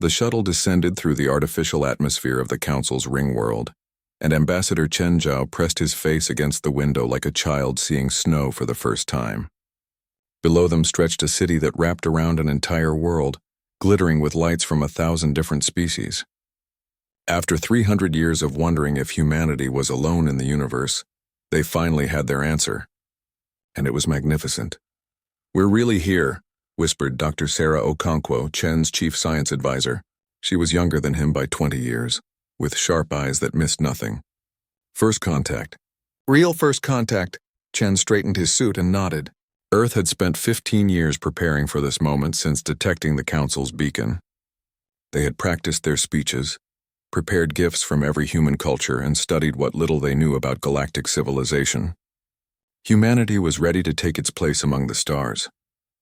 The shuttle descended through the artificial atmosphere of the Council's ring world, and Ambassador Chen Zhao pressed his face against the window like a child seeing snow for the first time. Below them stretched a city that wrapped around an entire world, glittering with lights from 1,000 different species. After 300 years of wondering if humanity was alone in the universe, they finally had their answer. And it was magnificent. "We're really here," whispered Dr. Sarah Okonkwo, Chen's chief science advisor. She was younger than him by 20 years, with sharp eyes that missed nothing. "First contact." "Real first contact." Chen straightened his suit and nodded. Earth had spent 15 years preparing for this moment since detecting the Council's beacon. They had practiced their speeches, prepared gifts from every human culture, and studied what little they knew about galactic civilization. Humanity was ready to take its place among the stars.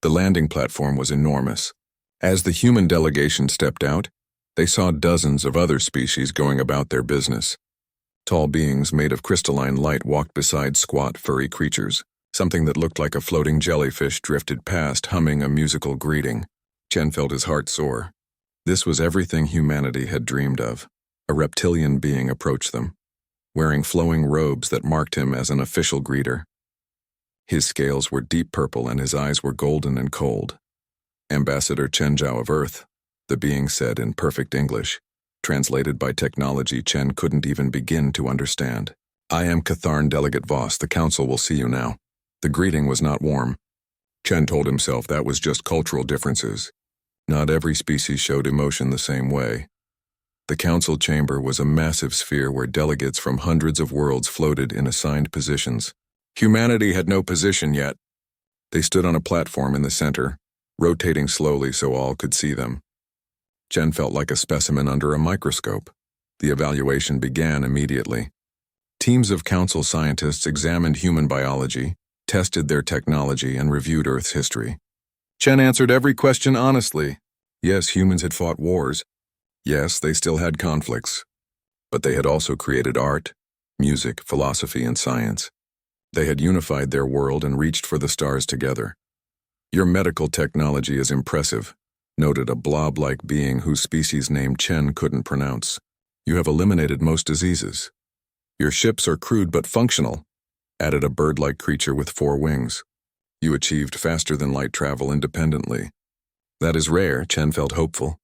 The landing platform was enormous. As the human delegation stepped out, they saw dozens of other species going about their business. Tall beings made of crystalline light walked beside squat, furry creatures. Something that looked like a floating jellyfish drifted past, humming a musical greeting. Chen felt his heart soar. This was everything humanity had dreamed of. A reptilian being approached them, wearing flowing robes that marked him as an official greeter. His scales were deep purple and his eyes were golden and cold. "Ambassador Chen Zhao of Earth," the being said in perfect English, translated by technology Chen couldn't even begin to understand. "I am Catharn Delegate Voss. The Council will see you now." The greeting was not warm. Chen told himself that was just cultural differences. Not every species showed emotion the same way. The Council chamber was a massive sphere where delegates from hundreds of worlds floated in assigned positions. Humanity had no position yet. They stood on a platform in the center, rotating slowly so all could see them. Chen felt like a specimen under a microscope. The evaluation began immediately. Teams of Council scientists examined human biology, tested their technology, and reviewed Earth's history. Chen answered every question honestly. Yes, humans had fought wars. Yes, they still had conflicts. But they had also created art, music, philosophy, and science. They had unified their world and reached for the stars together. "Your medical technology is impressive," noted a blob-like being whose species name Chen couldn't pronounce. "You have eliminated most diseases." "Your ships are crude but functional," added a bird-like creature with 4 wings. "You achieved faster-than-light travel independently." That is rare, Chen felt hopeful.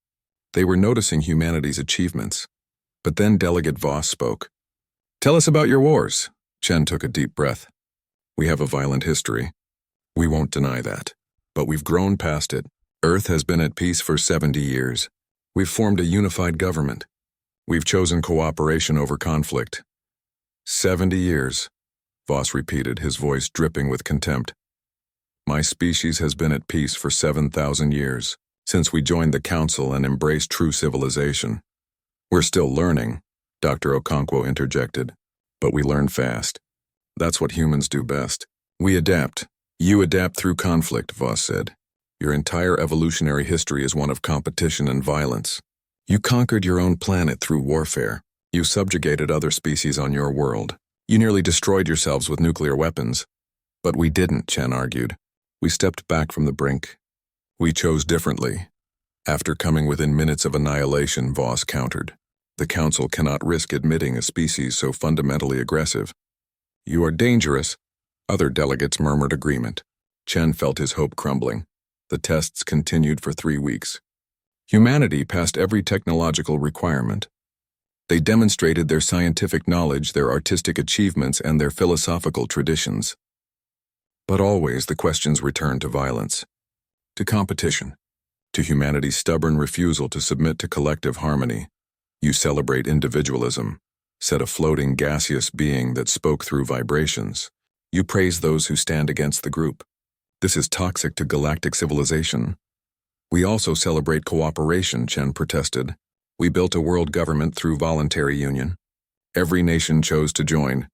They were noticing humanity's achievements. But then Delegate Voss spoke. "Tell us about your wars." Chen took a deep breath. "We have a violent history. We won't deny that. But we've grown past it. Earth has been at peace for 70 years. We've formed a unified government. We've chosen cooperation over conflict." 70 years. Voss repeated, his voice dripping with contempt. "My species has been at peace for 7,000 years, since we joined the Council and embraced true civilization." "We're still learning," Dr. Okonkwo interjected, "but we learn fast. That's what humans do best. We adapt." "You adapt through conflict," Voss said. "Your entire evolutionary history is one of competition and violence. You conquered your own planet through warfare. You subjugated other species on your world. You nearly destroyed yourselves with nuclear weapons." "But we didn't," Chen argued. "We stepped back from the brink. We chose differently." After coming within minutes of annihilation, Voss countered. "The Council cannot risk admitting a species so fundamentally aggressive." "You are dangerous." Other delegates murmured agreement. Chen felt his hope crumbling. The tests continued for 3 weeks. Humanity passed every technological requirement. They demonstrated their scientific knowledge, their artistic achievements, and their philosophical traditions. But always the questions returned to violence, to competition, to humanity's stubborn refusal to submit to collective harmony. "You celebrate individualism," said a floating gaseous being that spoke through vibrations. "You praise those who stand against the group. This is toxic to galactic civilization." "We also celebrate cooperation," Chen protested. "We built a world government through voluntary union. Every nation chose to join."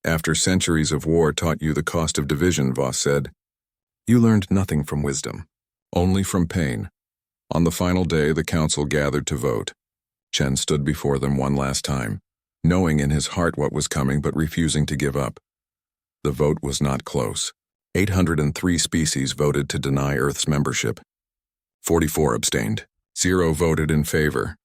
"After centuries of war taught you the cost of division," Voss said. "You learned nothing from wisdom, only from pain." On the final day, the Council gathered to vote. Chen stood before them one last time, knowing in his heart what was coming but refusing to give up. The vote was not close. 803 species voted to deny Earth's membership. 44 abstained. 0 voted in favor.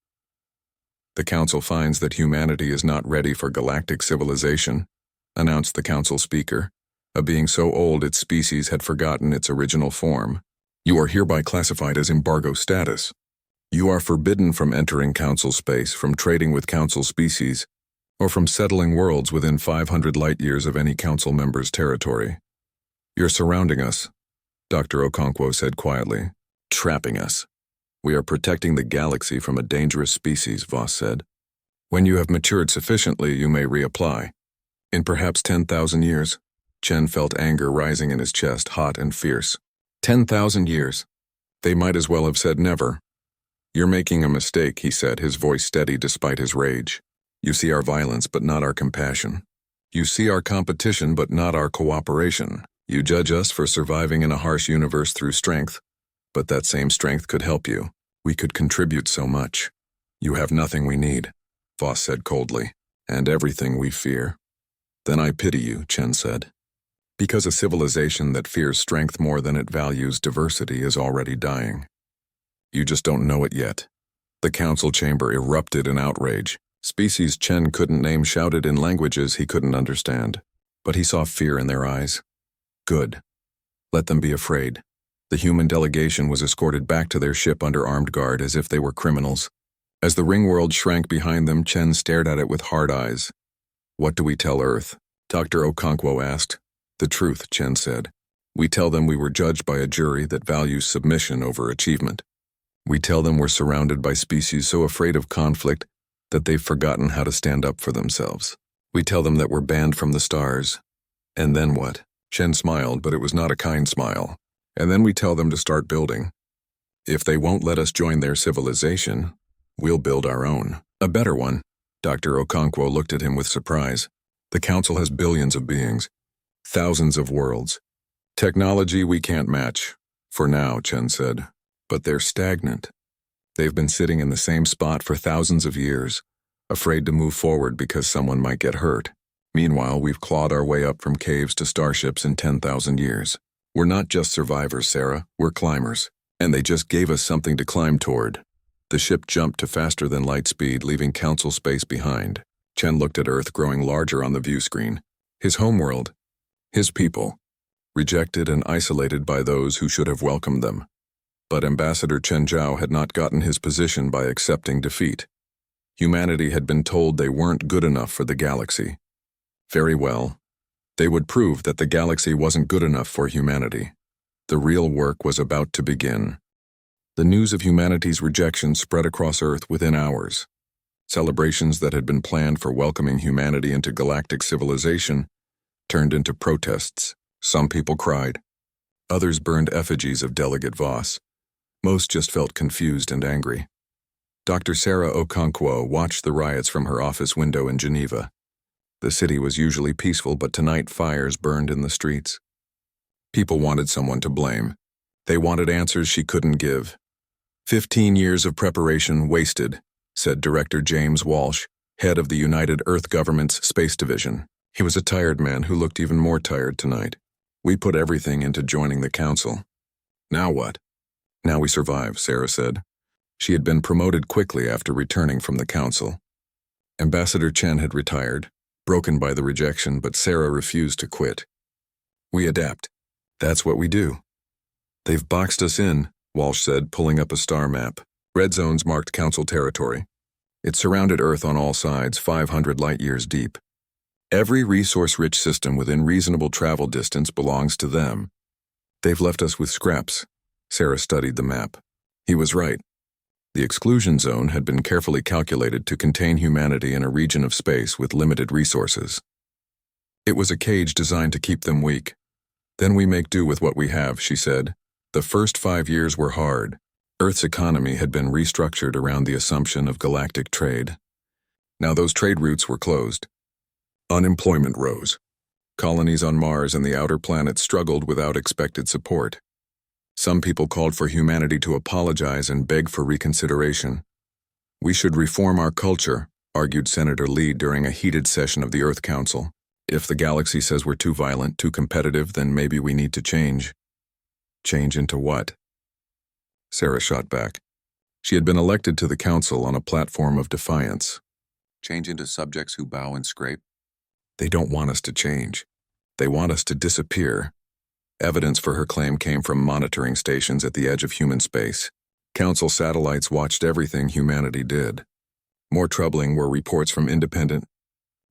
The council finds that humanity is not ready for galactic civilization, announced the council speaker, a being so old its species had forgotten its original form. You are hereby classified as embargo status. You are forbidden from entering council space, from trading with council species, or from settling worlds within 500 light-years of any council member's territory. You're surrounding us, Dr. Okonkwo said quietly. Trapping us. We are protecting the galaxy from a dangerous species, Voss said. When you have matured sufficiently, you may reapply. In perhaps 10,000 years, Chen felt anger rising in his chest, hot and fierce. 10,000 years. They might as well have said never. You're making a mistake, he said, his voice steady despite his rage. You see our violence, but not our compassion. You see our competition, but not our cooperation. You judge us for surviving in a harsh universe through strength, but that same strength could help you. We could contribute so much. You have nothing we need, Voss said coldly, and everything we fear. Then I pity you, Chen said. Because a civilization that fears strength more than it values diversity is already dying. You just don't know it yet. The council chamber erupted in outrage. Species Chen couldn't name shouted in languages he couldn't understand, but he saw fear in their eyes. Good. Let them be afraid. The human delegation was escorted back to their ship under armed guard as if they were criminals. As the ring world shrank behind them, Chen stared at it with hard eyes. What do we tell Earth? Dr. Okonkwo asked. The truth, Chen said. We tell them we were judged by a jury that values submission over achievement. We tell them we're surrounded by species so afraid of conflict that they've forgotten how to stand up for themselves. We tell them that we're banned from the stars. And then what? Chen smiled, but it was not a kind smile. And then we tell them to start building. If they won't let us join their civilization, we'll build our own. A better one. Dr. Okonkwo looked at him with surprise. The council has billions of beings, thousands of worlds. Technology we can't match. For now, Chen said. But they're stagnant. They've been sitting in the same spot for thousands of years, afraid to move forward because someone might get hurt. Meanwhile, we've clawed our way up from caves to starships in 10,000 years. We're not just survivors, Sarah. We're climbers. And they just gave us something to climb toward. The ship jumped to faster than light speed, leaving council space behind. Chen looked at Earth growing larger on the view screen. His homeworld. His people. Rejected and isolated by those who should have welcomed them. But Ambassador Chen Zhao had not gotten his position by accepting defeat. Humanity had been told they weren't good enough for the galaxy. Very well. They would prove that the galaxy wasn't good enough for humanity. The real work was about to begin. The news of humanity's rejection spread across Earth within hours. Celebrations that had been planned for welcoming humanity into galactic civilization turned into protests. Some people cried. Others burned effigies of Delegate Voss. Most just felt confused and angry. Dr. Sarah Okonkwo watched the riots from her office window in Geneva. The city was usually peaceful, but tonight fires burned in the streets. People wanted someone to blame. They wanted answers she couldn't give. 15 years of preparation wasted, said Director James Walsh, head of the United Earth Government's Space Division. He was a tired man who looked even more tired tonight. We put everything into joining the council. Now what? Now we survive, Sarah said. She had been promoted quickly after returning from the council. Ambassador Chen had retired, broken by the rejection, but Sarah refused to quit. We adapt. That's what we do. They've boxed us in, Walsh said, pulling up a star map. Red zones marked council territory. It surrounded Earth on all sides, 500 light-years deep. Every resource-rich system within reasonable travel distance belongs to them. They've left us with scraps. Sarah studied the map. He was right. The exclusion zone had been carefully calculated to contain humanity in a region of space with limited resources. It was a cage designed to keep them weak. Then we make do with what we have, she said. The first 5 years were hard. Earth's economy had been restructured around the assumption of galactic trade. Now those trade routes were closed. Unemployment rose. Colonies on Mars and the outer planets struggled without expected support. Some people called for humanity to apologize and beg for reconsideration. We should reform our culture, argued Senator Lee during a heated session of the Earth Council. If the galaxy says we're too violent, too competitive, then maybe we need to change. Change into what? Sarah shot back. She had been elected to the council on a platform of defiance. Change into subjects who bow and scrape? They don't want us to change. They want us to disappear. Evidence for her claim came from monitoring stations at the edge of human space. Council satellites watched everything humanity did. More troubling were reports from independent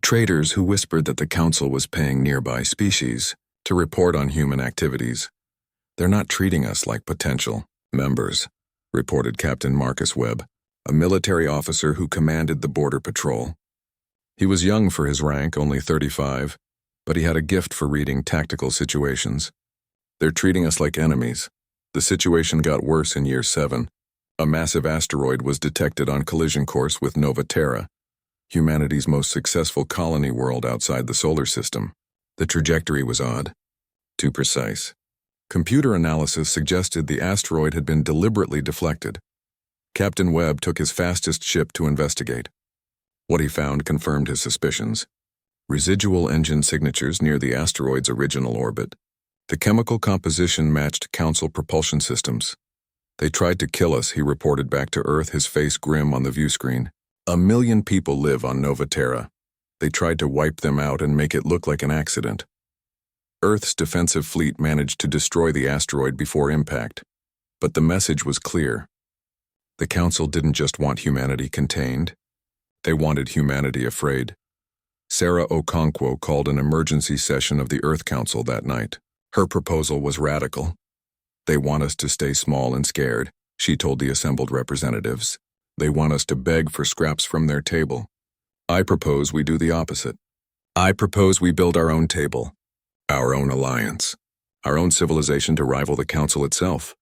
traders who whispered that the council was paying nearby species to report on human activities. They're not treating us like potential members, reported Captain Marcus Webb, a military officer who commanded the border patrol. He was young for his rank, only 35, but he had a gift for reading tactical situations. They're treating us like enemies. The situation got worse in Year 7. A massive asteroid was detected on collision course with Nova Terra, humanity's most successful colony world outside the solar system. The trajectory was odd, too precise. Computer analysis suggested the asteroid had been deliberately deflected. Captain Webb took his fastest ship to investigate. What he found confirmed his suspicions. Residual engine signatures near the asteroid's original orbit. The chemical composition matched Council propulsion systems. They tried to kill us, he reported back to Earth, his face grim on the view screen. 1 million people live on Nova Terra. They tried to wipe them out and make it look like an accident. Earth's defensive fleet managed to destroy the asteroid before impact. But the message was clear. The Council didn't just want humanity contained. They wanted humanity afraid. Sarah Okonkwo called an emergency session of the Earth Council that night. Her proposal was radical. They want us to stay small and scared, she told the assembled representatives. They want us to beg for scraps from their table. I propose we do the opposite. I propose we build our own table, our own alliance, our own civilization to rival the Council itself.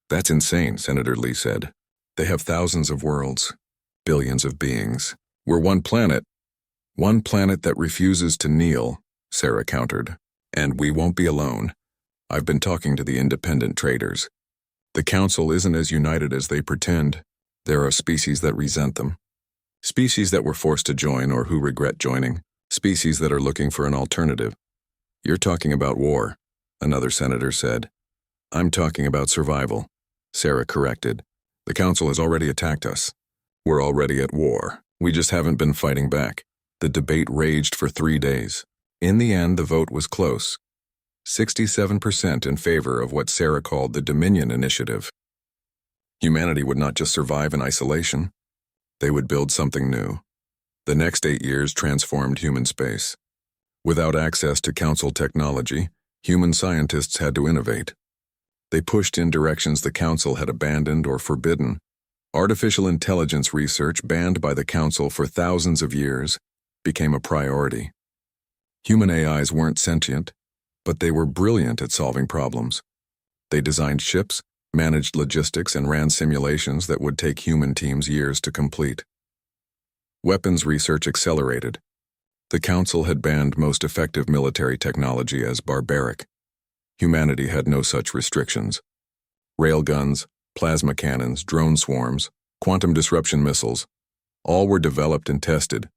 That's insane, Senator Lee said. They have thousands of worlds, billions of beings. We're one planet that refuses to kneel, Sarah countered. And we won't be alone. I've been talking to the independent traders. The Council isn't as united as they pretend. There are species that resent them. Species that were forced to join or who regret joining. Species that are looking for an alternative. You're talking about war, another senator said. I'm talking about survival, Sarah corrected. The Council has already attacked us. We're already at war. We just haven't been fighting back. The debate raged for 3 days. In the end, the vote was close. 67% in favor of what Sarah called the Dominion Initiative. Humanity would not just survive in isolation. They would build something new. The next 8 years transformed human space. Without access to Council technology, human scientists had to innovate. They pushed in directions the Council had abandoned or forbidden. Artificial intelligence research, banned by the Council for thousands of years, became a priority. Human AIs weren't sentient, but they were brilliant at solving problems. They designed ships, managed logistics, and ran simulations that would take human teams years to complete. Weapons research accelerated. The Council had banned most effective military technology as barbaric. Humanity had no such restrictions. Railguns, plasma cannons, drone swarms, quantum disruption missiles, all were developed and tested.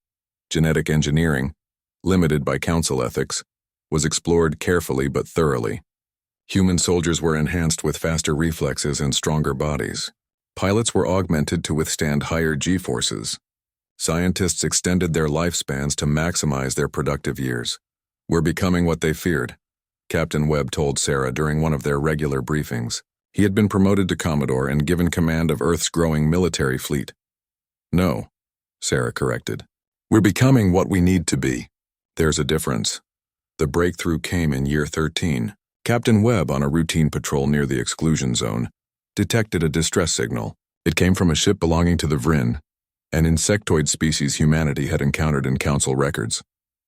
Genetic engineering, limited by Council ethics, was explored carefully but thoroughly. Human soldiers were enhanced with faster reflexes and stronger bodies. Pilots were augmented to withstand higher G-forces. Scientists extended their lifespans to maximize their productive years. We're becoming what they feared, Captain Webb told Sarah during one of their regular briefings. He had been promoted to Commodore and given command of Earth's growing military fleet. No, Sarah corrected. We're becoming what we need to be. There's a difference. The breakthrough came in Year 13. Captain Webb, on a routine patrol near the exclusion zone, detected a distress signal. It came from a ship belonging to the Vrin, an insectoid species humanity had encountered in Council records.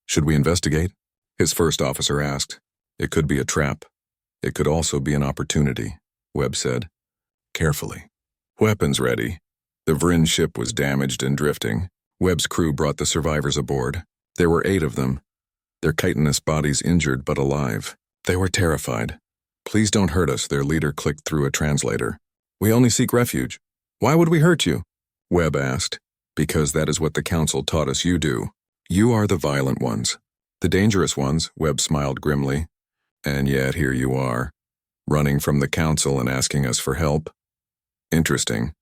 Should we investigate? His first officer asked. It could be a trap. It could also be an opportunity, Webb said. Carefully. Weapons ready. The Vrin ship was damaged and drifting. Webb's crew brought the survivors aboard. There were 8 of them, their chitinous bodies injured but alive. They were terrified. Please don't hurt us, their leader clicked through a translator. We only seek refuge. Why would we hurt you? Webb asked. Because that is what the Council taught us you do. You are the violent ones. The dangerous ones, Webb smiled grimly. And yet here you are, running from the Council and asking us for help. Interesting.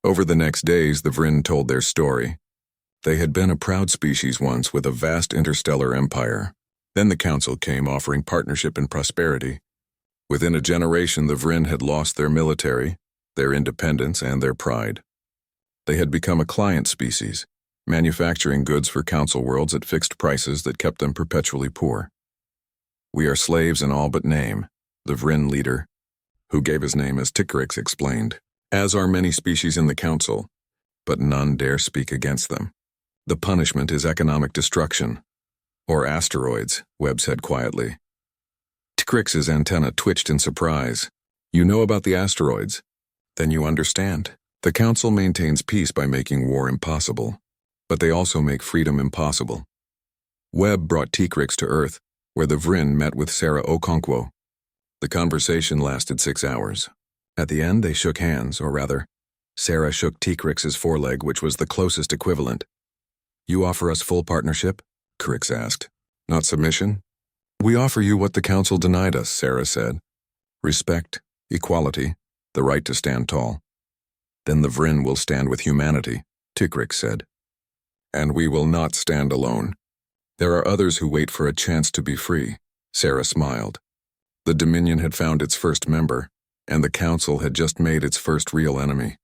Over the next days, the Vryn told their story. They had been a proud species once with a vast interstellar empire. Then the council came offering partnership and prosperity. Within a generation, the Vryn had lost their military, their independence, and their pride. They had become a client species, manufacturing goods for council worlds at fixed prices that kept them perpetually poor. "We are slaves in all but name," the Vryn leader, who gave his name as Tikrix, explained, "as are many species in the council, but none dare speak against them. The punishment is economic destruction, or asteroids," Webb said quietly. Tikrix's antenna twitched in surprise. "You know about the asteroids? Then you understand. The council maintains peace by making war impossible, but they also make freedom impossible." Webb brought Tikrix to Earth, where the Vryn met with Sarah Okonkwo. The conversation lasted 6 hours. At the end, they shook hands, or rather, Sarah shook Tikrix's foreleg, which was the closest equivalent. "You offer us full partnership?" Krix asked. "Not submission?" "We offer you what the council denied us," Sarah said. "Respect, equality, the right to stand tall." "Then the Vryn will stand with humanity," Tikrix said. "And we will not stand alone. There are others who wait for a chance to be free," Sarah smiled. The Dominion had found its first member, and the council had just made its first real enemy.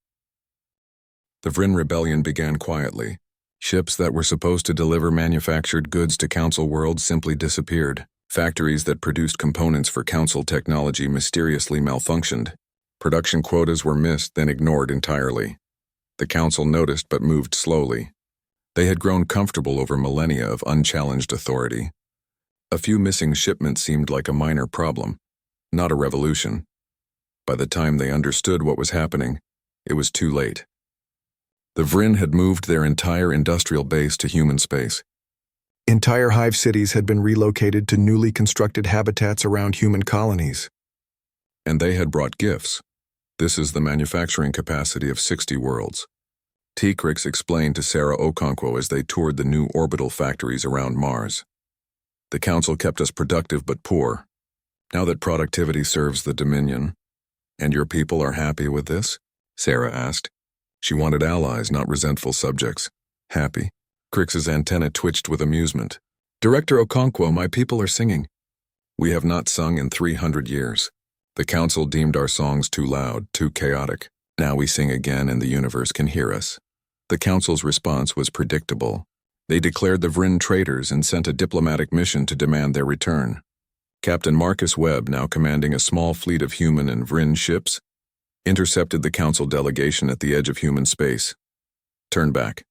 The Vryn rebellion began quietly. Ships that were supposed to deliver manufactured goods to council worlds simply disappeared. Factories that produced components for council technology mysteriously malfunctioned. Production quotas were missed, then ignored entirely. The council noticed but moved slowly. They had grown comfortable over millennia of unchallenged authority. A few missing shipments seemed like a minor problem, not a revolution. By the time they understood what was happening, it was too late. The Vryn had moved their entire industrial base to human space. Entire hive cities had been relocated to newly constructed habitats around human colonies. And they had brought gifts. "This is the manufacturing capacity of 60 worlds." Tikrix explained to Sarah Okonkwo as they toured the new orbital factories around Mars. "The council kept us productive but poor. Now that productivity serves the Dominion." "And your people are happy with this?" Sarah asked. She wanted allies, not resentful subjects. "Happy?" Crix's antenna twitched with amusement. "Director Okonkwo, my people are singing." "We have not sung in 300 years. The council deemed our songs too loud, too chaotic. Now we sing again and the universe can hear us." The council's response was predictable. They declared the Vryn traitors and sent a diplomatic mission to demand their return. Captain Marcus Webb, now commanding a small fleet of human and Vryn ships, intercepted the council delegation at the edge of human space. "Turn back,"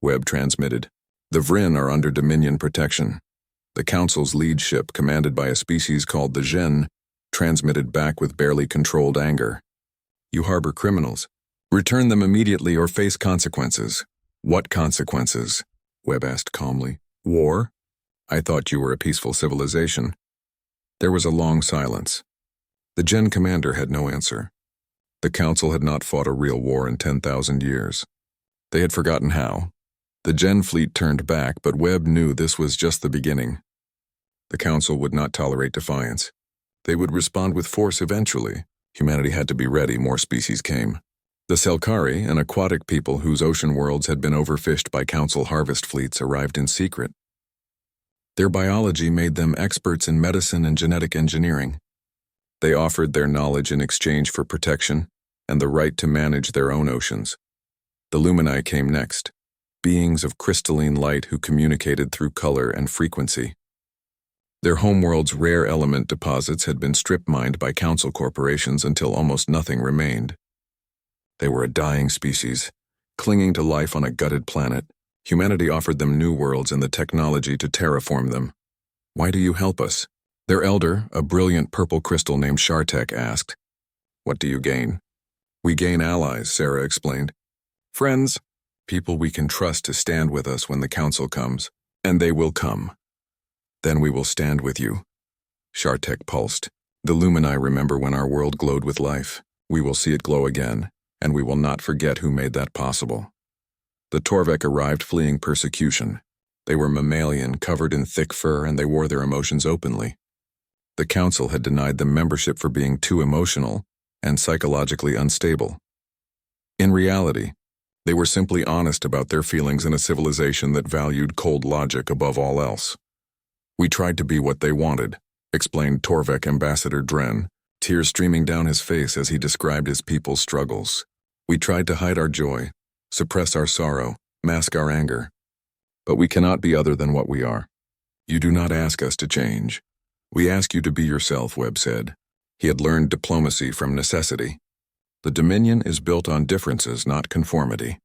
Webb transmitted. "The Vryn are under Dominion protection." The council's lead ship, commanded by a species called the Zhen, transmitted back with barely controlled anger. "You harbor criminals. Return them immediately or face consequences." "What consequences?" Webb asked calmly. "War? I thought you were a peaceful civilization." There was a long silence. The Gen commander had no answer. The council had not fought a real war in 10,000 years. They had forgotten how. The Gen fleet turned back, but Webb knew this was just the beginning. The council would not tolerate defiance. They would respond with force eventually. Humanity had to be ready. More species came. The Selkari, an aquatic people whose ocean worlds had been overfished by council harvest fleets, arrived in secret. Their biology made them experts in medicine and genetic engineering. They offered their knowledge in exchange for protection and the right to manage their own oceans. The Lumini came next, beings of crystalline light who communicated through color and frequency. Their homeworld's rare element deposits had been strip-mined by council corporations until almost nothing remained. They were a dying species, clinging to life on a gutted planet. Humanity offered them new worlds and the technology to terraform them. "Why do you help us?" Their elder, a brilliant purple crystal named Shartek, asked. "What do you gain?" "We gain allies," Sarah explained. "Friends, people we can trust to stand with us when the council comes. And they will come. Then we will stand with you." Shartek pulsed. "The Lumini remember when our world glowed with life. We will see it glow again, and we will not forget who made that possible." The Torvek arrived fleeing persecution. They were mammalian, covered in thick fur, and they wore their emotions openly. The council had denied them membership for being too emotional and psychologically unstable. In reality, they were simply honest about their feelings in a civilization that valued cold logic above all else. We tried to be what they wanted, explained Torvek Ambassador Dren, tears streaming down his face as he described his people's struggles. We tried to hide our joy, suppress our sorrow, mask our anger. But we cannot be other than what we are. You do not ask us to change. We ask you to be yourself, Webb said. He had learned diplomacy from necessity. The Dominion is built on differences, not conformity.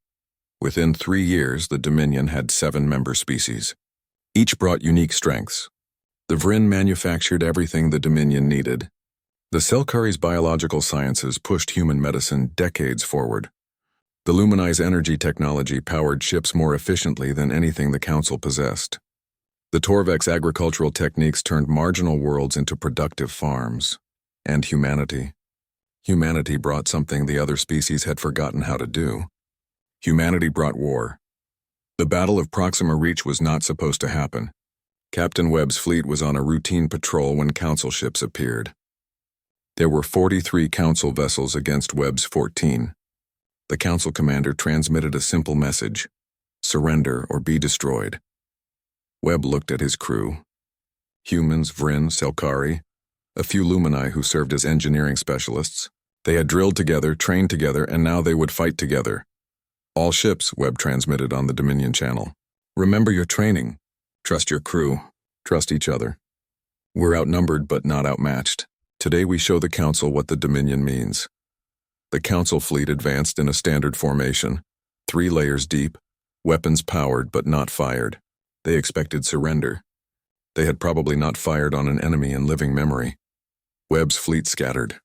Within 3 years, the Dominion had 7 member species. Each brought unique strengths. The Vryn manufactured everything the Dominion needed. The Selkari's biological sciences pushed human medicine decades forward. The Lumini's energy technology powered ships more efficiently than anything the Council possessed. The Torvek's agricultural techniques turned marginal worlds into productive farms. And humanity. Humanity brought something the other species had forgotten how to do. Humanity brought war. The Battle of Proxima Reach was not supposed to happen. Captain Webb's fleet was on a routine patrol when Council ships appeared. There were 43 Council vessels against Webb's 14. The Council commander transmitted a simple message: surrender or be destroyed. Webb looked at his crew. Humans, Vryn, Selkari, a few Lumini who served as engineering specialists. They had drilled together, trained together, and now they would fight together. All ships, Webb transmitted on the Dominion channel. Remember your training. Trust your crew. Trust each other. We're outnumbered but not outmatched. Today we show the Council what the Dominion means. The Council fleet advanced in a standard formation, 3 layers deep, weapons powered but not fired. They expected surrender. They had probably not fired on an enemy in living memory. Webb's fleet scattered.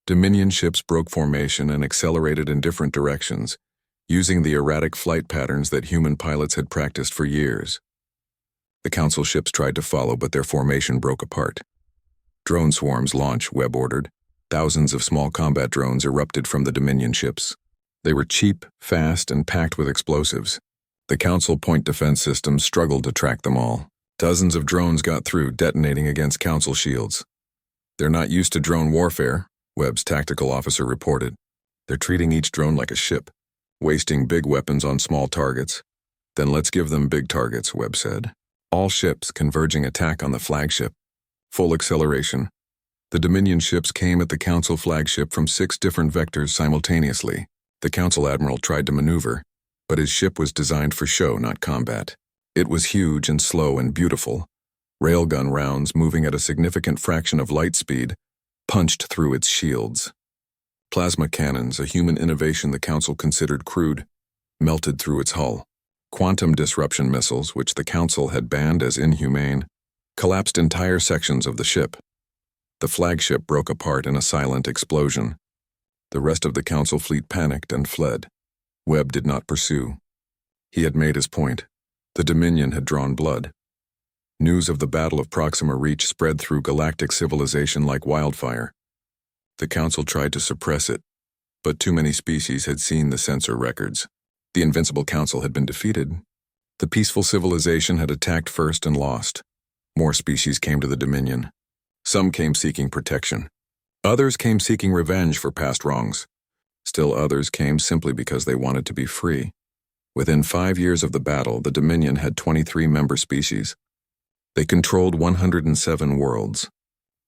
Dominion ships broke formation and accelerated in different directions, using the erratic flight patterns that human pilots had practiced for years. The Council ships tried to follow, but their formation broke apart. Drone swarms launch, Webb ordered. Thousands of small combat drones erupted from the Dominion ships. They were cheap, fast, and packed with explosives. The Council point defense systems struggled to track them all. Dozens of drones got through, detonating against Council shields. They're not used to drone warfare, Webb's tactical officer reported. They're treating each drone like a ship, wasting big weapons on small targets. Then let's give them big targets, Webb said. All ships converging attack on the flagship. Full acceleration. The Dominion ships came at the Council flagship from 6 different vectors simultaneously. The Council admiral tried to maneuver, but his ship was designed for show, not combat. It was huge and slow and beautiful. Railgun rounds, moving at a significant fraction of light speed, punched through its shields. Plasma cannons, a human innovation the Council considered crude, melted through its hull. Quantum disruption missiles, which the Council had banned as inhumane, collapsed entire sections of the ship. The flagship broke apart in a silent explosion. The rest of the Council fleet panicked and fled. Webb did not pursue. He had made his point. The Dominion had drawn blood. News of the Battle of Proxima Reach spread through galactic civilization like wildfire. The Council tried to suppress it, but too many species had seen the censor records. The Invincible Council had been defeated. The peaceful civilization had attacked first and lost. More species came to the Dominion. Some came seeking protection. Others came seeking revenge for past wrongs. Still others came simply because they wanted to be free. Within 5 years of the battle, the Dominion had 23 member species. They controlled 107 worlds.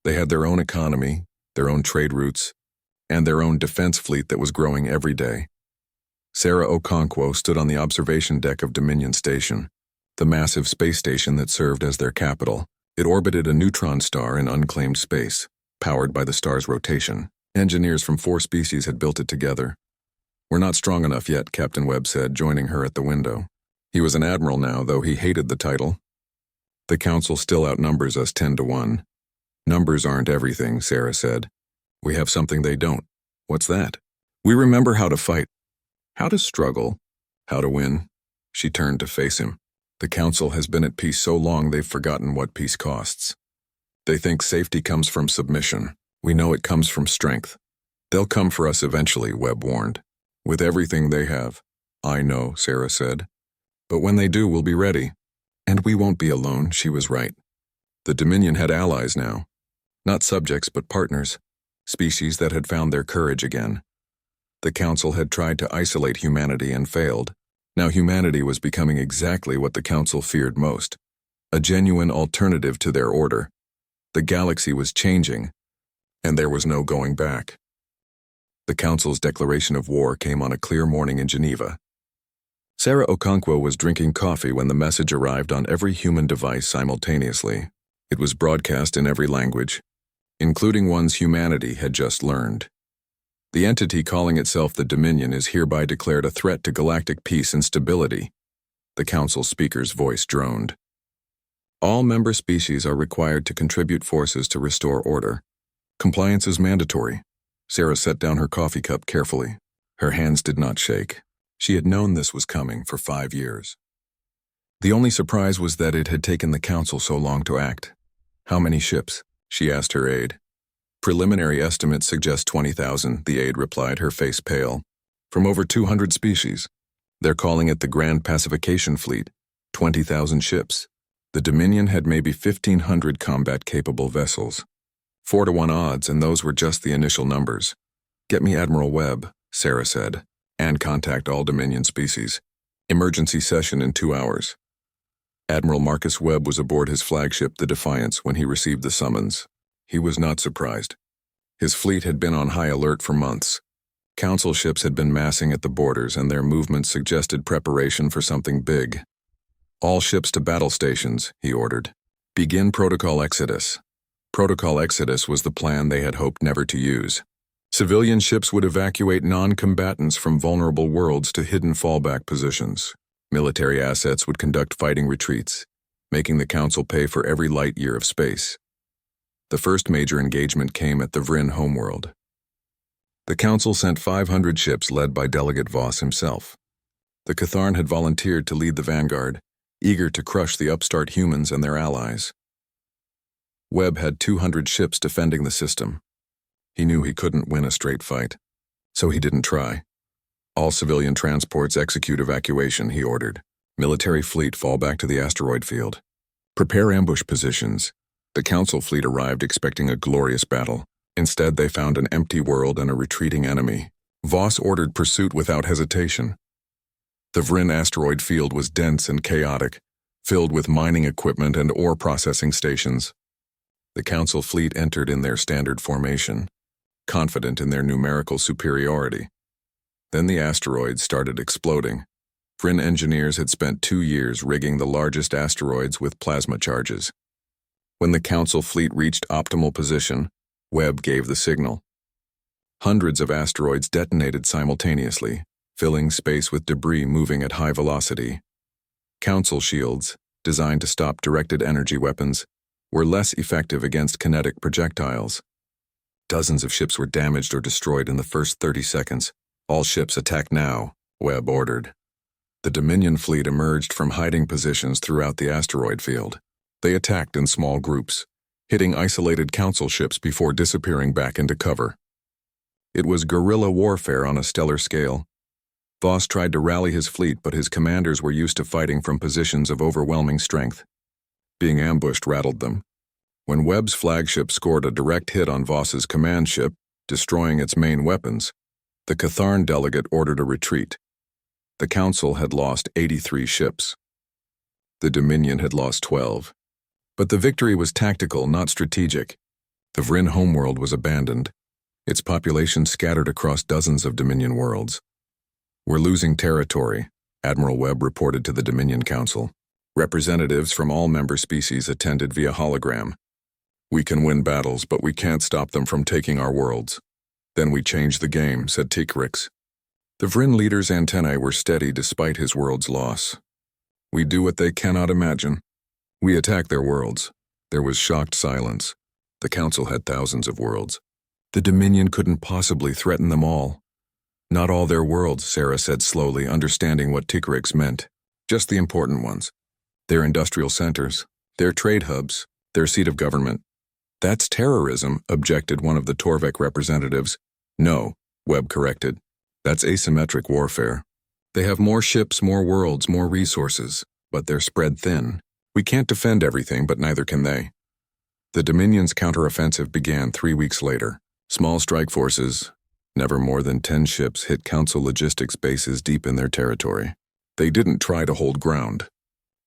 They had their own economy, their own trade routes, and their own defense fleet that was growing every day. Sarah Okonkwo stood on the observation deck of Dominion Station, the massive space station that served as their capital. It orbited a neutron star in unclaimed space, powered by the star's rotation. Engineers from 4 species had built it together. "We're not strong enough yet," Captain Webb said, joining her at the window. He was an admiral now, though he hated the title. "The Council still outnumbers us 10-1. "Numbers aren't everything," Sarah said. "We have something they don't." "What's that?" "We remember how to fight. How to struggle. How to win." She turned to face him. "The Council has been at peace so long they've forgotten what peace costs. They think safety comes from submission. We know it comes from strength. They'll come for us eventually," Webb warned. "With everything they have." "I know," Sarah said. "But when they do, we'll be ready. And we won't be alone," she was right. The Dominion had allies now. Not subjects, but partners. Species that had found their courage again. The Council had tried to isolate humanity and failed. Now humanity was becoming exactly what the Council feared most, a genuine alternative to their order. The galaxy was changing, and there was no going back. The Council's declaration of war came on a clear morning in Geneva. Sarah Okonkwo was drinking coffee when the message arrived on every human device simultaneously. It was broadcast in every language, including ones humanity had just learned. The entity calling itself the Dominion is hereby declared a threat to galactic peace and stability. The Council speaker's voice droned. All member species are required to contribute forces to restore order. Compliance is mandatory. Sarah set down her coffee cup carefully. Her hands did not shake. She had known this was coming for 5 years. The only surprise was that it had taken the Council so long to act. How many ships? She asked her aide. Preliminary estimates suggest 20,000, the aide replied, her face pale. From over 200 species. They're calling it the Grand Pacification Fleet. 20,000 ships. The Dominion had maybe 1,500 combat-capable vessels. 4-to-1 odds, and those were just the initial numbers. Get me Admiral Webb, Sarah said, and contact all Dominion species. Emergency session in 2 hours. Admiral Marcus Webb was aboard his flagship, the Defiance, when he received the summons. He was not surprised. His fleet had been on high alert for months. Council ships had been massing at the borders, and their movements suggested preparation for something big. All ships to battle stations, he ordered. Begin Protocol Exodus. Protocol Exodus was the plan they had hoped never to use. Civilian ships would evacuate non-combatants from vulnerable worlds to hidden fallback positions. Military assets would conduct fighting retreats, making the Council pay for every light year of space. The first major engagement came at the Vryn homeworld. The Council sent 500 ships led by Delegate Voss himself. The Catharn had volunteered to lead the vanguard, eager to crush the upstart humans and their allies. Webb had 200 ships defending the system. He knew he couldn't win a straight fight, so he didn't try. All civilian transports execute evacuation, he ordered. Military fleet fall back to the asteroid field. Prepare ambush positions. The Council fleet arrived expecting a glorious battle. Instead, they found an empty world and a retreating enemy. Voss ordered pursuit without hesitation. The Vryn asteroid field was dense and chaotic, filled with mining equipment and ore processing stations. The Council fleet entered in their standard formation, confident in their numerical superiority. Then the asteroids started exploding. Vryn engineers had spent 2 years rigging the largest asteroids with plasma charges. When the Council fleet reached optimal position, Webb gave the signal. Hundreds of asteroids detonated simultaneously, filling space with debris moving at high velocity. Council shields, designed to stop directed energy weapons, were less effective against kinetic projectiles. Dozens of ships were damaged or destroyed in the first 30 seconds. All ships attack now, Webb ordered. The Dominion fleet emerged from hiding positions throughout the asteroid field. They attacked in small groups, hitting isolated Council ships before disappearing back into cover. It was guerrilla warfare on a stellar scale. Voss tried to rally his fleet, but his commanders were used to fighting from positions of overwhelming strength. Being ambushed rattled them. When Webb's flagship scored a direct hit on Voss's command ship, destroying its main weapons, the Catharn delegate ordered a retreat. The Council had lost 83 ships. The Dominion had lost 12. But the victory was tactical, not strategic. The Vryn homeworld was abandoned, its population scattered across dozens of Dominion worlds. We're losing territory, Admiral Webb reported to the Dominion Council. Representatives from all member species attended via hologram. We can win battles, but we can't stop them from taking our worlds. Then we change the game, said Tikrix. The Vryn leader's antennae were steady despite his world's loss. We do what they cannot imagine. We attack their worlds. There was shocked silence. The Council had thousands of worlds. The Dominion couldn't possibly threaten them all. Not all their worlds, Sarah said slowly, understanding what Tikrix meant. Just the important ones. Their industrial centers, their trade hubs, their seat of government. That's terrorism, objected one of the Torvek representatives. No, Webb corrected. That's asymmetric warfare. They have more ships, more worlds, more resources, but they're spread thin. We can't defend everything, but neither can they. The Dominion's counteroffensive began 3 weeks later. Small strike forces, Never more than 10 ships hit Council logistics bases deep in their territory. They didn't try to hold ground.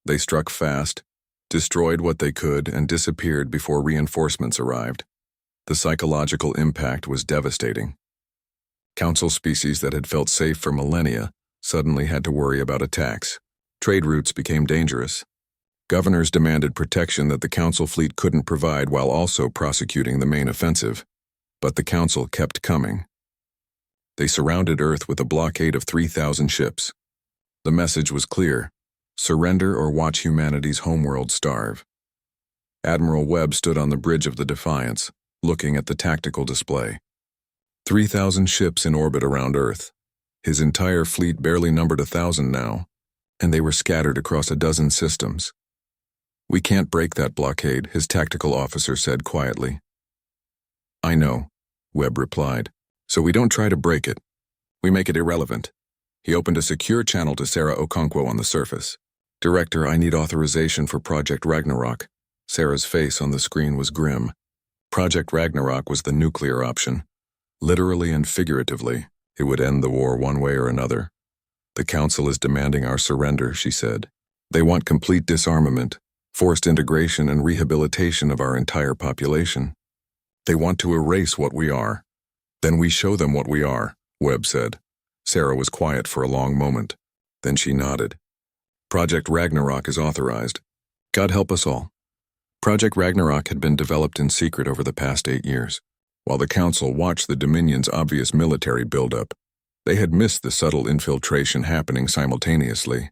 They struck fast, destroyed what they could, and disappeared before reinforcements arrived. The psychological impact was devastating. Council species that had felt safe for millennia suddenly had to worry about attacks. Trade routes became dangerous. Governors demanded protection that the Council fleet couldn't provide while also prosecuting the main offensive. But the Council kept coming. They surrounded Earth with a blockade of 3,000 ships. The message was clear: surrender or watch humanity's homeworld starve. Admiral Webb stood on the bridge of the Defiance, looking at the tactical display. 3,000 ships in orbit around Earth. His entire fleet barely numbered 1,000 now, and they were scattered across a dozen systems. "We can't break that blockade," his tactical officer said quietly. "I know," Webb replied. "So we don't try to break it. We make it irrelevant." He opened a secure channel to Sarah Okonkwo on the surface. "Director, I need authorization for Project Ragnarok." Sarah's face on the screen was grim. Project Ragnarok was the nuclear option. Literally and figuratively, it would end the war one way or another. "The Council is demanding our surrender," she said. "They want complete disarmament, forced integration and rehabilitation of our entire population. They want to erase what we are." "Then we show them what we are," Webb said. Sarah was quiet for a long moment. Then she nodded. "Project Ragnarok is authorized. God help us all." Project Ragnarok had been developed in secret over the past 8 years. While the Council watched the Dominion's obvious military buildup, they had missed the subtle infiltration happening simultaneously.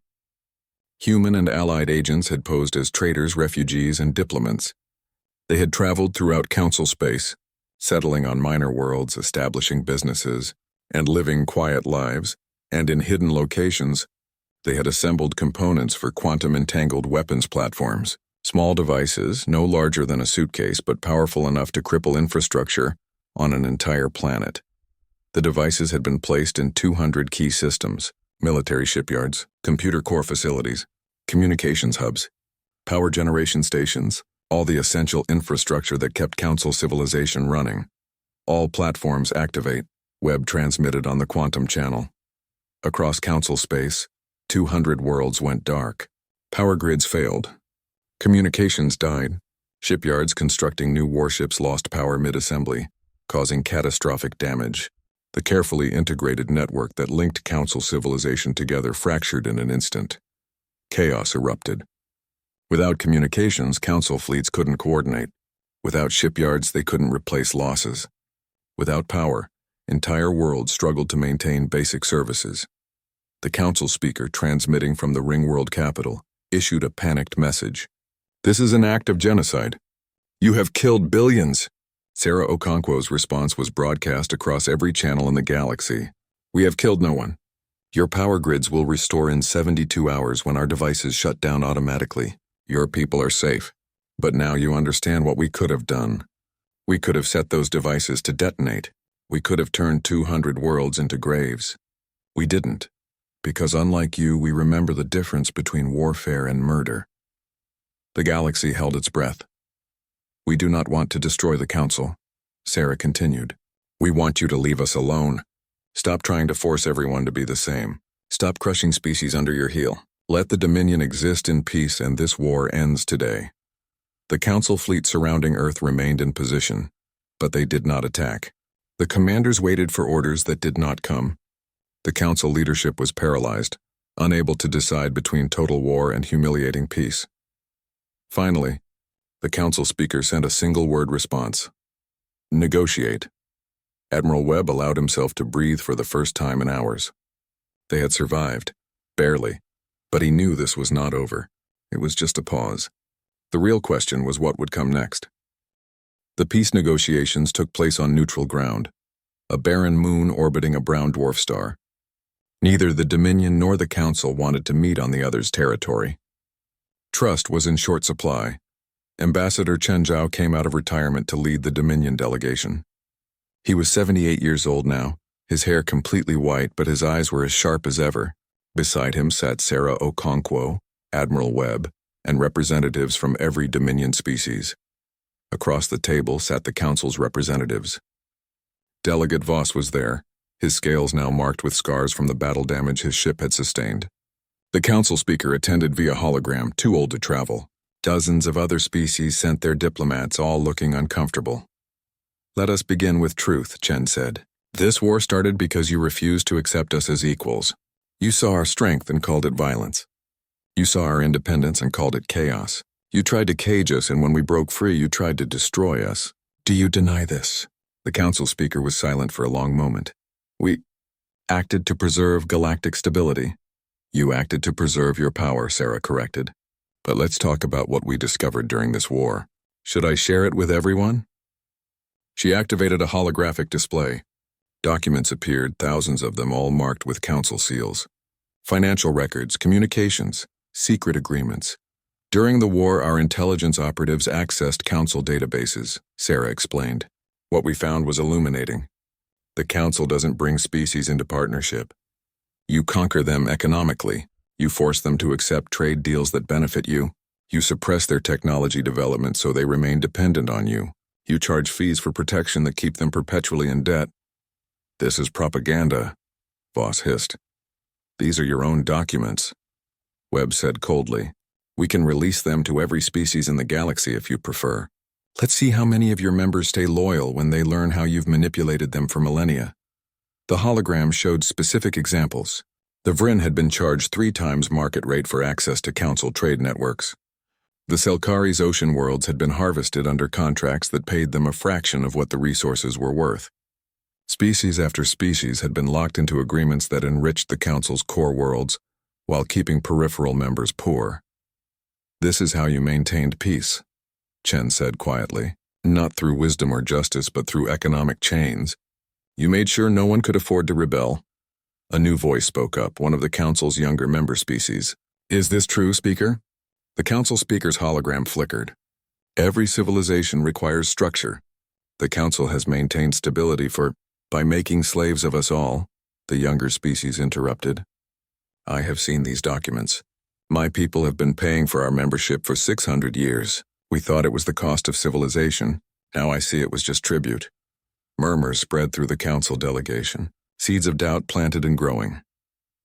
Human and allied agents had posed as traitors, refugees, and diplomats. They had traveled throughout Council space, settling on minor worlds, establishing businesses, and living quiet lives, and in hidden locations, they had assembled components for quantum-entangled weapons platforms. Small devices, no larger than a suitcase but powerful enough to cripple infrastructure on an entire planet. The devices had been placed in 200 key systems: military shipyards, computer core facilities, communications hubs, power generation stations, all the essential infrastructure that kept Council civilization running. "All platforms activate," Webb transmitted on the quantum channel. Across Council space, 200 worlds went dark. Power grids failed. Communications died. Shipyards constructing new warships lost power mid-assembly, causing catastrophic damage. The carefully integrated network that linked Council civilization together fractured in an instant. Chaos erupted. Without communications, Council fleets couldn't coordinate. Without shipyards, they couldn't replace losses. Without power, entire worlds struggled to maintain basic services. The Council speaker, transmitting from the Ringworld capital, issued a panicked message. "This is an act of genocide. You have killed billions." Sarah Okonkwo's response was broadcast across every channel in the galaxy. "We have killed no one. Your power grids will restore in 72 hours when our devices shut down automatically. Your people are safe. But now you understand what we could have done. We could have set those devices to detonate. We could have turned 200 worlds into graves. We didn't, because unlike you, we remember the difference between warfare and murder." The galaxy held its breath. "We do not want to destroy the Council," Sarah continued. "We want you to leave us alone. Stop trying to force everyone to be the same. Stop crushing species under your heel. Let the Dominion exist in peace, and this war ends today." The Council fleet surrounding Earth remained in position, but they did not attack. The commanders waited for orders that did not come. The Council leadership was paralyzed, unable to decide between total war and humiliating peace. Finally, the Council speaker sent a single-word response: "Negotiate." Admiral Webb allowed himself to breathe for the first time in hours. They had survived, barely, but he knew this was not over. It was just a pause. The real question was what would come next. The peace negotiations took place on neutral ground, a barren moon orbiting a brown dwarf star. Neither the Dominion nor the Council wanted to meet on the other's territory. Trust was in short supply. Ambassador Chen Zhao came out of retirement to lead the Dominion delegation. He was 78 years old now, his hair completely white, but his eyes were as sharp as ever. Beside him sat Sarah Okonkwo, Admiral Webb, and representatives from every Dominion species. Across the table sat the Council's representatives. Delegate Voss was there, his scales now marked with scars from the battle damage his ship had sustained. The council speaker attended via hologram, too old to travel. Dozens of other species sent their diplomats, all looking uncomfortable. "Let us begin with truth," Chen said. "This war started because you refused to accept us as equals. You saw our strength and called it violence. You saw our independence and called it chaos. You tried to cage us, and when we broke free, you tried to destroy us. Do you deny this?" The council speaker was silent for a long moment. "We acted to preserve galactic stability." "You acted to preserve your power," Sarah corrected. "But let's talk about what we discovered during this war. Should I share it with everyone?" She activated a holographic display. Documents appeared, thousands of them, all marked with council seals. Financial records, communications, secret agreements. "During the war, our intelligence operatives accessed council databases," Sarah explained. "What we found was illuminating. The council doesn't bring species into partnership. You conquer them economically. You force them to accept trade deals that benefit you. You suppress their technology development so they remain dependent on you. You charge fees for protection that keep them perpetually in debt." "This is propaganda," Voss hissed. "These are your own documents," Webb said coldly. "We can release them to every species in the galaxy if you prefer. Let's see how many of your members stay loyal when they learn how you've manipulated them for millennia." The hologram showed specific examples. The Vryn had been charged 3 times market rate for access to council trade networks. The Selkari's ocean worlds had been harvested under contracts that paid them a fraction of what the resources were worth. Species after species had been locked into agreements that enriched the council's core worlds while keeping peripheral members poor. "This is how you maintained peace," Chen said quietly. "Not through wisdom or justice, but through economic chains. You made sure no one could afford to rebel." A new voice spoke up, one of the council's younger member species. "Is this true, Speaker?" The council speaker's hologram flickered. "Every civilization requires structure. The council has maintained stability by making slaves of us all," the younger species interrupted. "I have seen these documents. My people have been paying for our membership for 600 years. We thought it was the cost of civilization. Now I see it was just tribute." Murmurs spread through the council delegation, seeds of doubt planted and growing.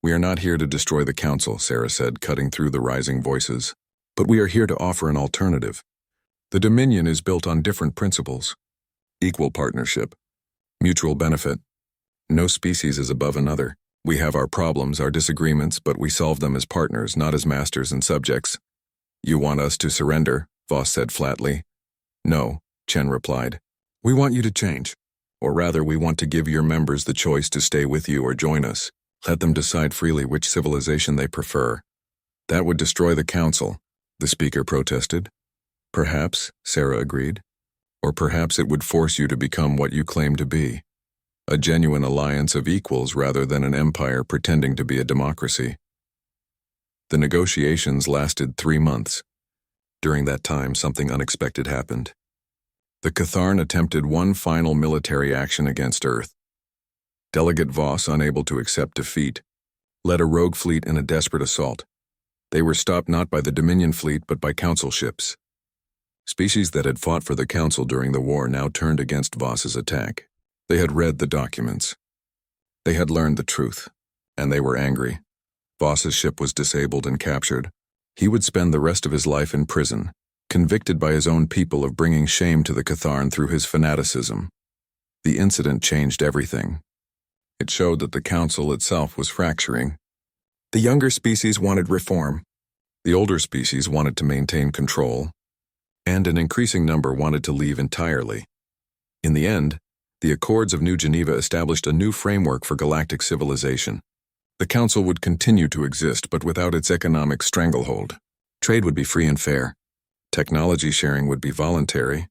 "We are not here to destroy the council," Sarah said, cutting through the rising voices. "But we are here to offer an alternative. The Dominion is built on different principles. Equal partnership. Mutual benefit. No species is above another. We have our problems, our disagreements, but we solve them as partners, not as masters and subjects." "You want us to surrender?" Voss said flatly. "No," Chen replied. "We want you to change. Or rather, we want to give your members the choice to stay with you or join us. Let them decide freely which civilization they prefer." "That would destroy the council," the speaker protested. "Perhaps," Sarah agreed. "Or perhaps it would force you to become what you claim to be. A genuine alliance of equals rather than an empire pretending to be a democracy." The negotiations lasted 3 months. During that time, something unexpected happened. The Catharn attempted one final military action against Earth. Delegate Voss, unable to accept defeat, led a rogue fleet in a desperate assault. They were stopped not by the Dominion fleet but by council ships. Species that had fought for the council during the war now turned against Voss's attack. They had read the documents. They had learned the truth, and they were angry. Voss's ship was disabled and captured. He would spend the rest of his life in prison, convicted by his own people of bringing shame to the Catharn through his fanaticism. The incident changed everything. It showed that the council itself was fracturing. The younger species wanted reform. The older species wanted to maintain control. And an increasing number wanted to leave entirely. In the end, the Accords of New Geneva established a new framework for galactic civilization. The council would continue to exist, but without its economic stranglehold. Trade would be free and fair. Technology sharing would be voluntary.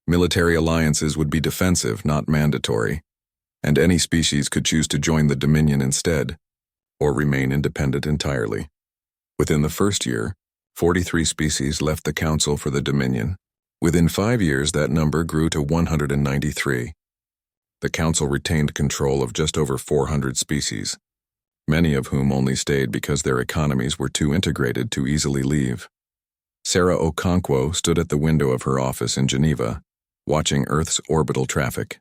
Military alliances would be defensive, not mandatory. And any species could choose to join the Dominion instead, or remain independent entirely. Within the first year, 43 species left the council for the Dominion. Within 5 years, that number grew to 193. The council retained control of just over 400 species, many of whom only stayed because their economies were too integrated to easily leave. Sarah Okonkwo stood at the window of her office in Geneva, watching Earth's orbital traffic.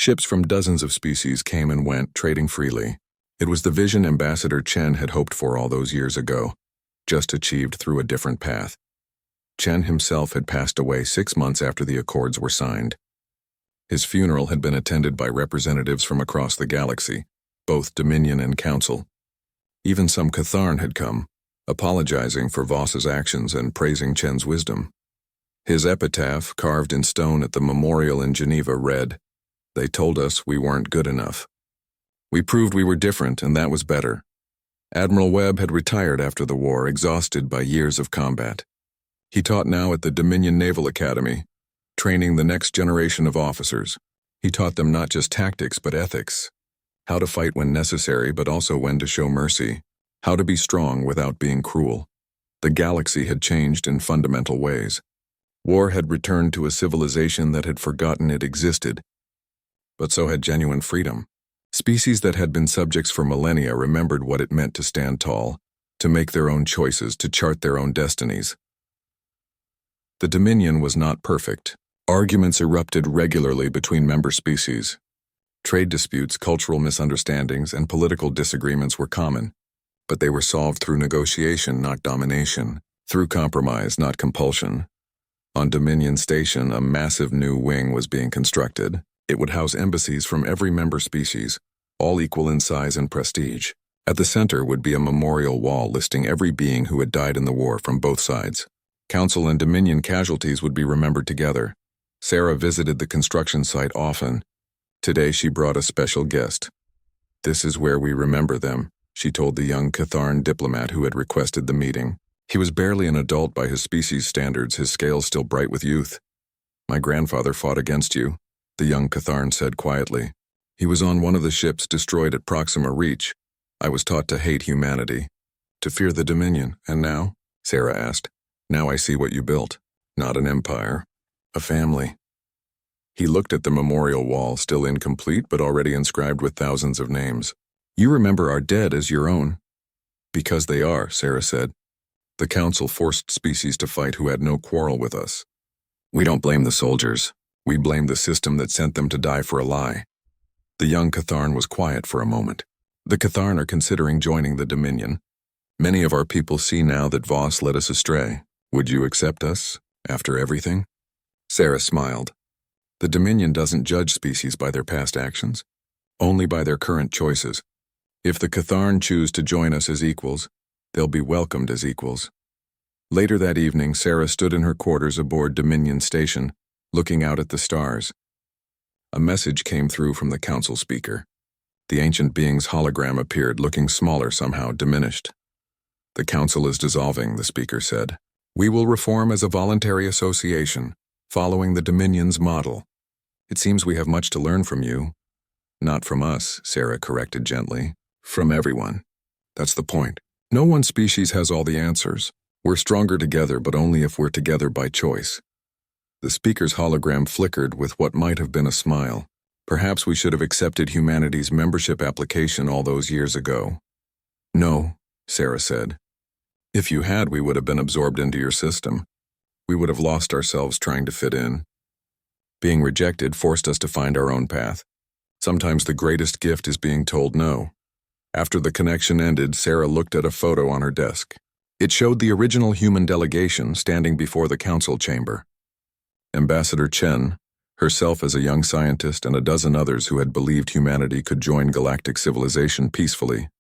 Ships from dozens of species came and went, trading freely. It was the vision Ambassador Chen had hoped for all those years ago, just achieved through a different path. Chen himself had passed away 6 months after the accords were signed. His funeral had been attended by representatives from across the galaxy, both Dominion and Council. Even some Catharn had come, apologizing for Voss's actions and praising Chen's wisdom. His epitaph, carved in stone at the memorial in Geneva, read, "They told us we weren't good enough. We proved we were different, and that was better." Admiral Webb had retired after the war, exhausted by years of combat. He taught now at the Dominion Naval Academy, training the next generation of officers. He taught them not just tactics but ethics, how to fight when necessary but also when to show mercy, how to be strong without being cruel. The galaxy had changed in fundamental ways. War had returned to a civilization that had forgotten it existed, but so had genuine freedom. Species that had been subjects for millennia remembered what it meant to stand tall, to make their own choices, to chart their own destinies. The Dominion was not perfect. Arguments erupted regularly between member species. Trade disputes, cultural misunderstandings, and political disagreements were common, but they were solved through negotiation, not domination, through compromise, not compulsion. On Dominion Station, a massive new wing was being constructed. It would house embassies from every member species, all equal in size and prestige. At the center would be a memorial wall listing every being who had died in the war from both sides. Council and Dominion casualties would be remembered together. Sarah visited the construction site often. Today she brought a special guest. "This is where we remember them," she told the young Catharn diplomat who had requested the meeting. He was barely an adult by his species standards, his scales still bright with youth. "My grandfather fought against you," the young Catharn said quietly. "He was on one of the ships destroyed at Proxima Reach. I was taught to hate humanity, to fear the Dominion, and now?" Sarah asked. "Now I see what you built. Not an empire, a family." He looked at the memorial wall, still incomplete but already inscribed with thousands of names. "You remember our dead as your own." "Because they are," Sarah said. "The Council forced species to fight who had no quarrel with us. We don't blame the soldiers. We blame the system that sent them to die for a lie." The young Catharn was quiet for a moment. "The Catharn are considering joining the Dominion. Many of our people see now that Voss led us astray. Would you accept us, after everything?" Sarah smiled. "The Dominion doesn't judge species by their past actions, only by their current choices. If the Catharn choose to join us as equals, they'll be welcomed as equals." Later that evening, Sarah stood in her quarters aboard Dominion Station, looking out at the stars. A message came through from the Council speaker. The ancient being's hologram appeared, looking smaller somehow, diminished. "The Council is dissolving," the speaker said. "We will reform as a voluntary association, following the Dominion's model. It seems we have much to learn from you." "Not from us," Sarah corrected gently. "From everyone. That's the point. No one species has all the answers. We're stronger together, but only if we're together by choice." The speaker's hologram flickered with what might have been a smile. "Perhaps we should have accepted humanity's membership application all those years ago." "No," Sarah said. "If you had, we would have been absorbed into your system. We would have lost ourselves trying to fit in. Being rejected forced us to find our own path. Sometimes the greatest gift is being told no." After the connection ended, Sarah looked at a photo on her desk. It showed the original human delegation standing before the council chamber. Ambassador Chen, herself as a young scientist, and a dozen others who had believed humanity could join galactic civilization peacefully.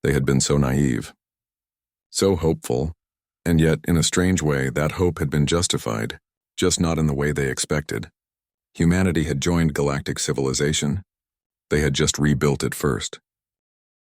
They had been so naive, so hopeful, and yet, in a strange way, that hope had been justified, just not in the way they expected. Humanity had joined galactic civilization. They had just rebuilt it first.